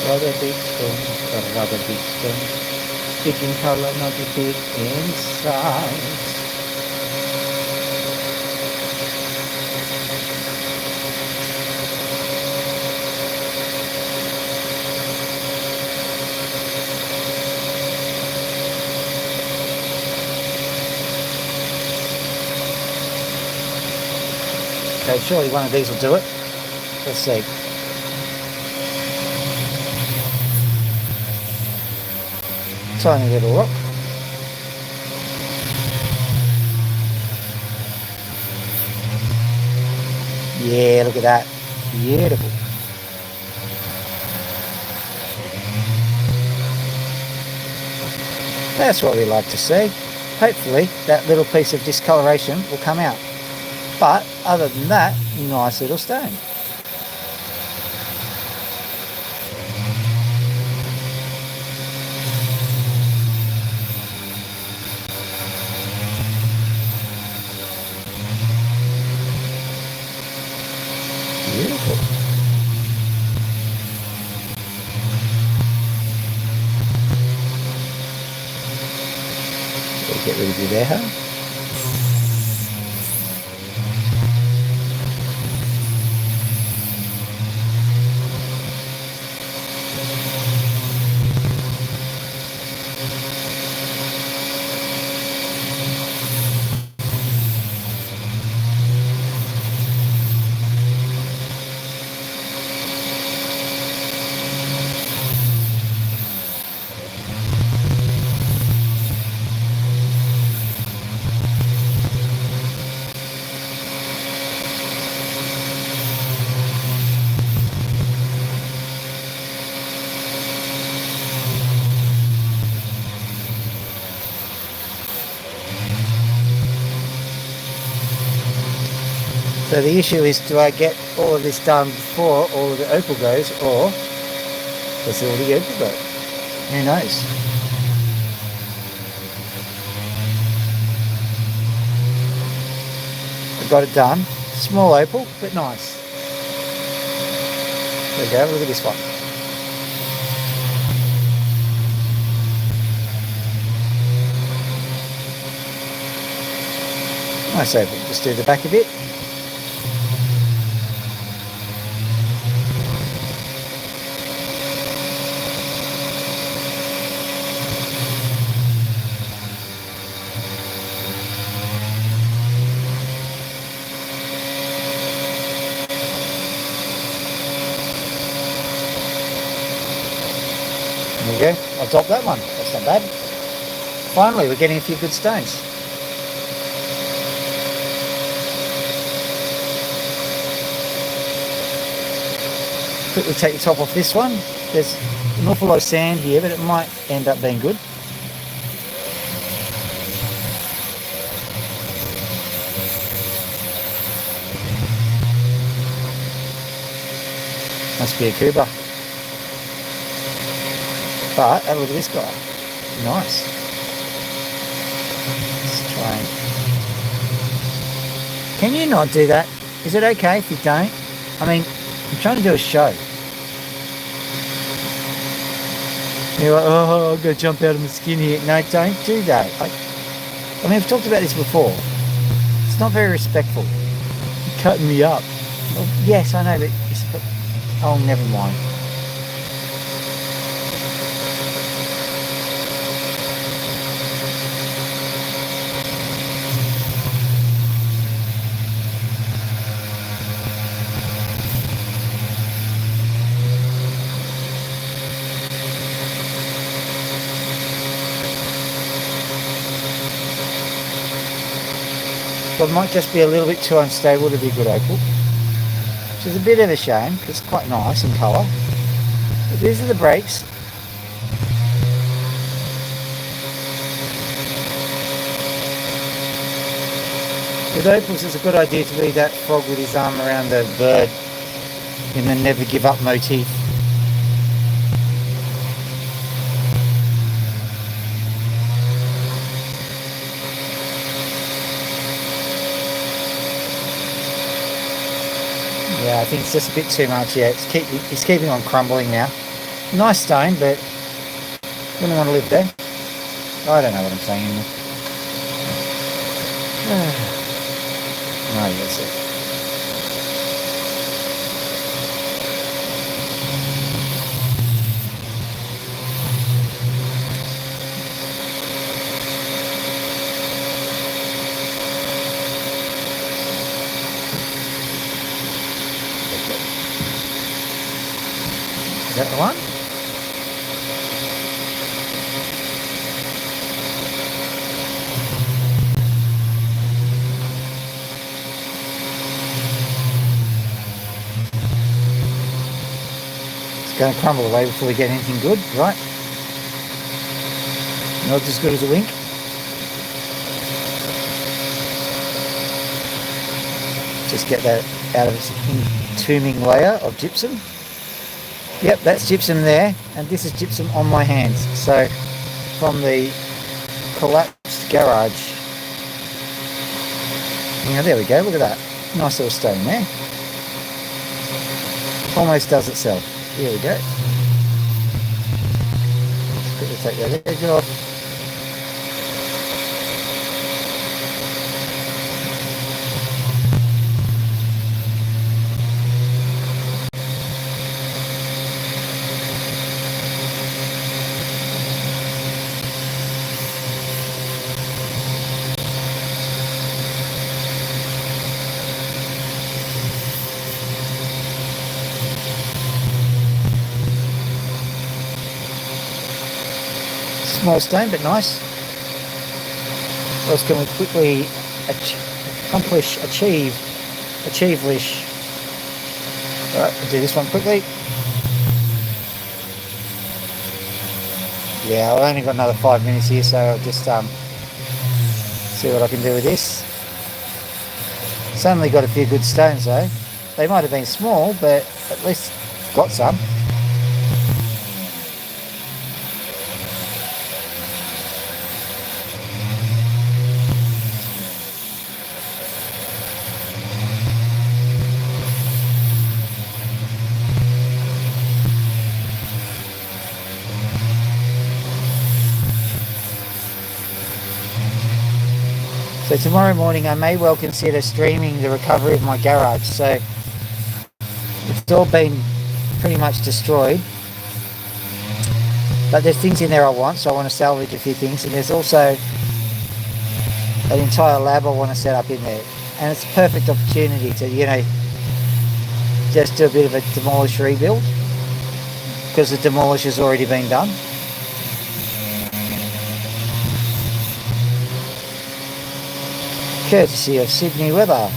Rather big stones, rather big stones. Big in color, not big in size. Okay, surely one of these will do it. Let's see. Tiny little rock. Yeah, look at that. Beautiful. That's what we like to see. Hopefully that little piece of discoloration will come out. But other than that, nice little stone. Beautiful. Get rid of you there, huh? So the issue is, do I get all of this done before all of the opal goes, or does all the opal go? Who knows? I got it done. Small opal, but nice. There we go, look at this one. Nice opal. Just do the back of it. There we go. I'll top that one. That's not bad. Finally, we're getting a few good stones. quickly take the top off this one. There's an awful lot of sand here, but it might end up being good. Must be a Cuba. But have a look at this guy. Nice. Let's try. Can you not do that? Is it okay if you don't? I mean, I'm trying to do a show. You're like, oh, I'm going to jump out of my skin here. No, don't do that. I mean, I've talked about this before. It's not very respectful. You're cutting me up. Well, yes, I know, but oh, never mind. But it might just be a little bit too unstable to be a good opal. Which is a bit of a shame, because it's quite nice in colour. But these are the breaks. With opals, it's a good idea to leave that frog with his arm around the bird in the never give up motif. Yeah, I think it's just a bit too much. Yeah, it's keeping on crumbling now. Nice stone, but wouldn't want to live there. I don't know what I'm saying anymore. Oh, yes, it. Is that the one? It's going to crumble away before we get anything good, right? Not as good as a wink. Just get that out of its entombing layer of gypsum. Yep, that's gypsum there, and this is gypsum on my hands. So, from the collapsed garage. Yeah, there we go, look at that. Nice little stone there. Almost does itself. Here we go. Just quickly take that edge off. Small stone, but nice. What else can we quickly achieve? Alright, we'll do this one quickly. Yeah, I've only got another 5 minutes here, so I'll just see what I can do with this. It's only got a few good stones though. They might have been small, but at least got some. So tomorrow morning I may well consider streaming the recovery of my garage. So it's all been pretty much destroyed. But there's things in there I want, so I want to salvage a few things. And there's also an entire lab I want to set up in there. And it's a perfect opportunity to, you know, just do a bit of a demolish rebuild. Because the demolish has already been done. Courtesy of Sydney weather.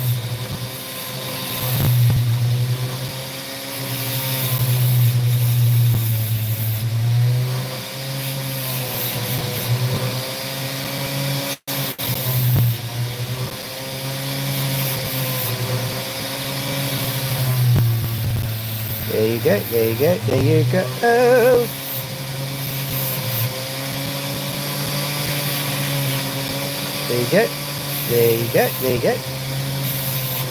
you go. There you go. There you go. Oh. There you go. There you go. There you go.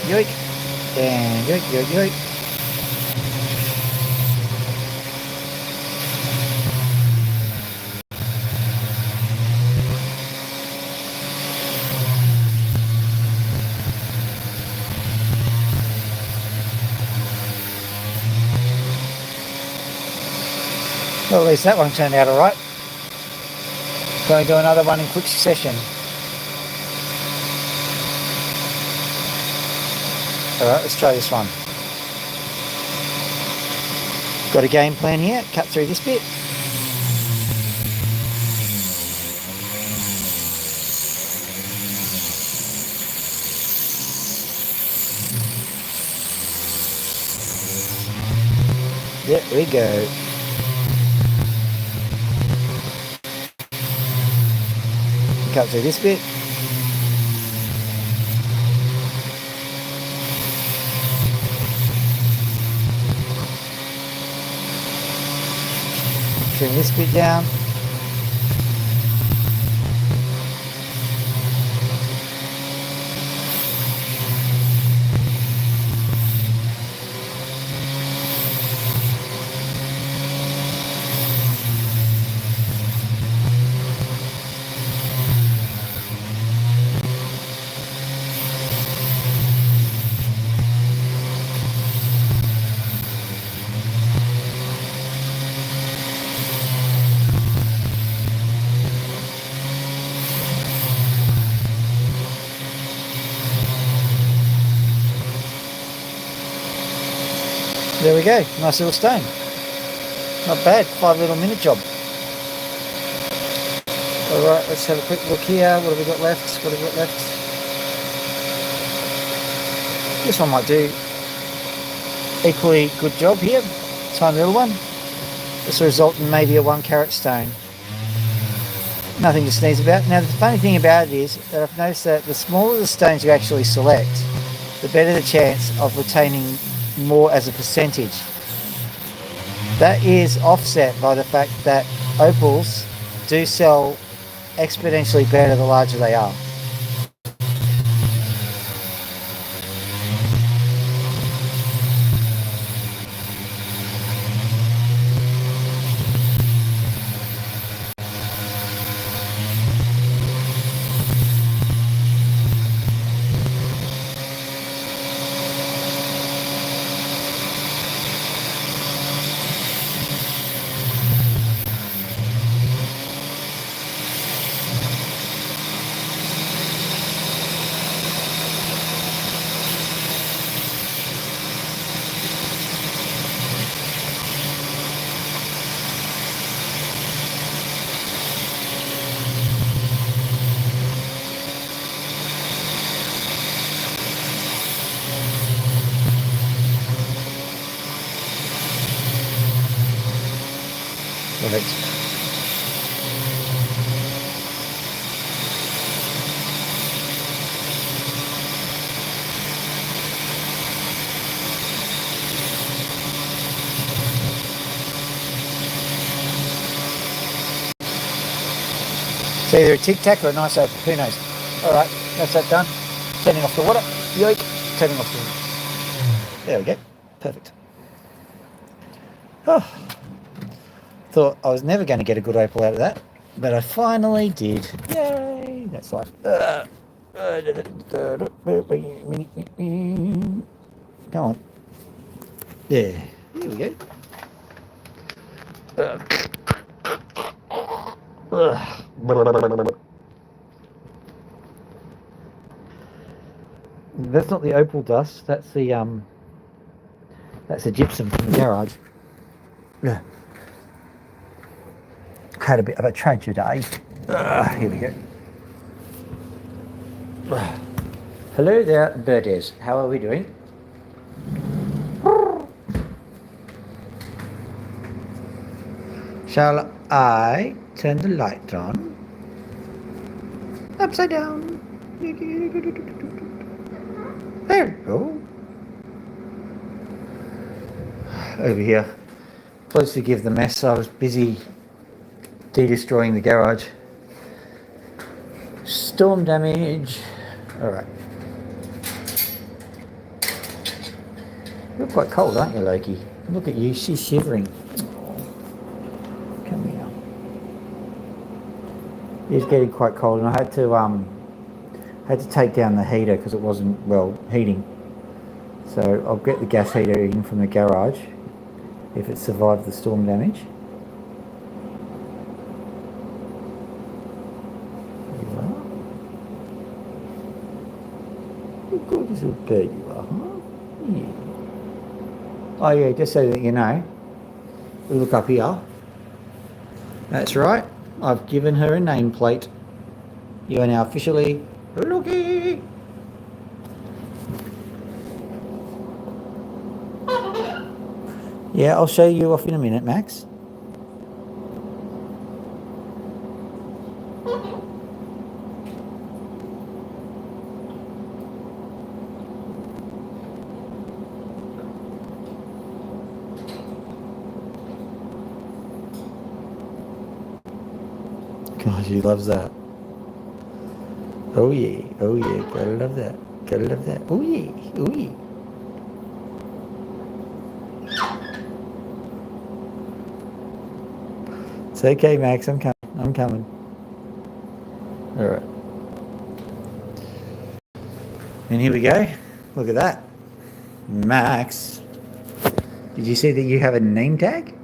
Yoink. And yoink, yoink, yoink. Well, at least that one turned out all right. Going to do another one in quick succession. All right, let's try this one. Got a game plan here. Cut through this bit. There we go. Cut through this bit. Trim this bit down. There we go, nice little stone. Not bad, 5 little minute job. Alright, let's have a quick look here. What have we got left? What have we got left? This one might do equally good job here. Tiny little one. This will result in maybe a 1 carat stone. Nothing to sneeze about. Now the funny thing about it is that I've noticed that the smaller the stones you actually select, the better the chance of retaining more as a percentage. That is offset by the fact that opals do sell exponentially better the larger they are. Perfect. It's either a tic tac or a nice opal, who knows? Alright, that's that done. Turning off the water. Yoik. Turning off the water. There we go. Perfect. Oh. Thought I was never going to get a good opal out of that, but I finally did. Yay! That's life. Come on. Yeah. Here we go. That's not the opal dust. That's the gypsum from the garage. Yeah. Had a bit of a tragedy. Here we go. Hello there, birdies. How are we doing? Shall I turn the light on? Upside down. There we go. over here. Please forgive the mess. I was busy de-destroying the garage. Storm damage. All right. You're quite cold, aren't you, Loki? Look at you. She's shivering. Come here. It's getting quite cold, and I had to take down the heater because it wasn't heating. So I'll get the gas heater in from the garage if it survived the storm damage. There you are. You're a good little bird you are, huh? Yeah. Oh yeah, just so that you know, we look up here. That's right. I've given her a nameplate. You are now officially Loki. Yeah, I'll show you off in a minute, Max. God, she loves that. Oh yeah, gotta love that. Gotta love that. Oh yeah, oh yeah. It's okay, Max, I'm coming. Alright. And here we go. Look at that. Max. Did you see that you have a name tag?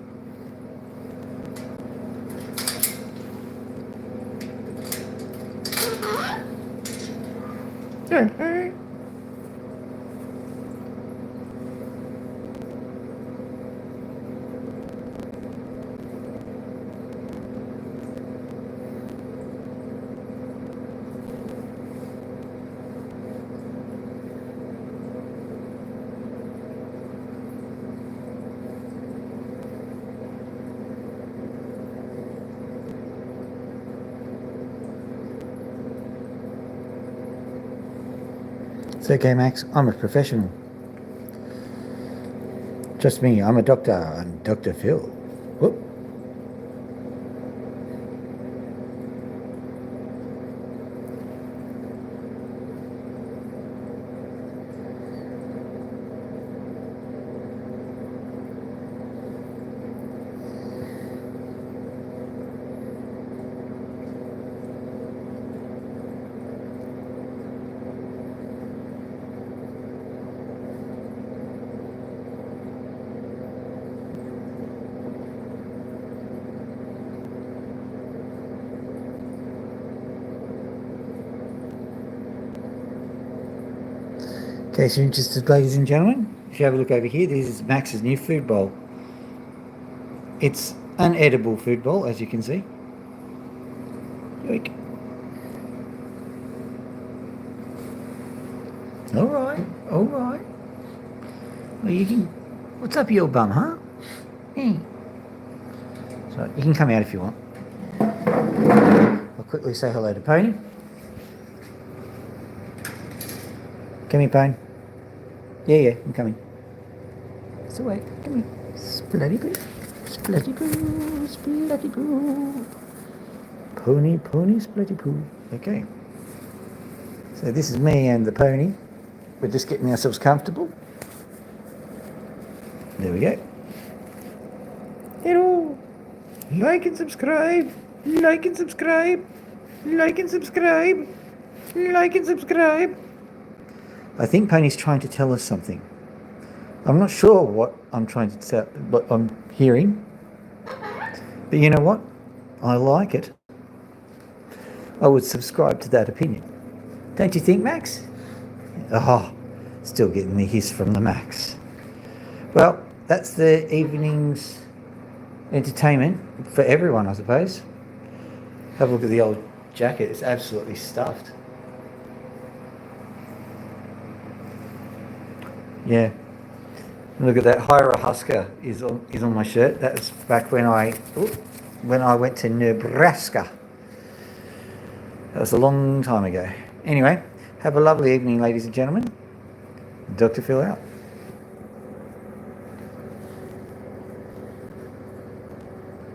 It's okay, Max. I'm a professional. Trust me, I'm a doctor. I'm Dr. Phil. Whoop. In case you're interested, ladies and gentlemen, if you have a look over here, this is Max's new food bowl. It's an edible food bowl, as you can see. Yoink. All right. Well, you can. What's up your bum, huh? Hey. So you can come out if you want. I'll quickly say hello to Pony. Come here, Pony. Yeah, I'm coming. It's away. Come here. Splutty poo. Splutty poo. Splutty poo. Pony, splutty poo. Okay. So this is me and the pony. We're just getting ourselves comfortable. There we go. Hello. Like and subscribe. Like and subscribe. Like and subscribe. Like and subscribe. I think Pony's trying to tell us something. I'm not sure what I'm trying to tell, what I'm hearing. But you know what? I like it. I would subscribe to that opinion. Don't you think, Max? Oh, still getting the hiss from the Max. Well, that's the evening's entertainment for everyone, I suppose. Have a look at the old jacket. It's absolutely stuffed. Yeah. Look at that. Hyra Husker is on my shirt. That's back when I went to Nebraska. That was a long time ago. Anyway, have a lovely evening, ladies and gentlemen. Dr. Phil out.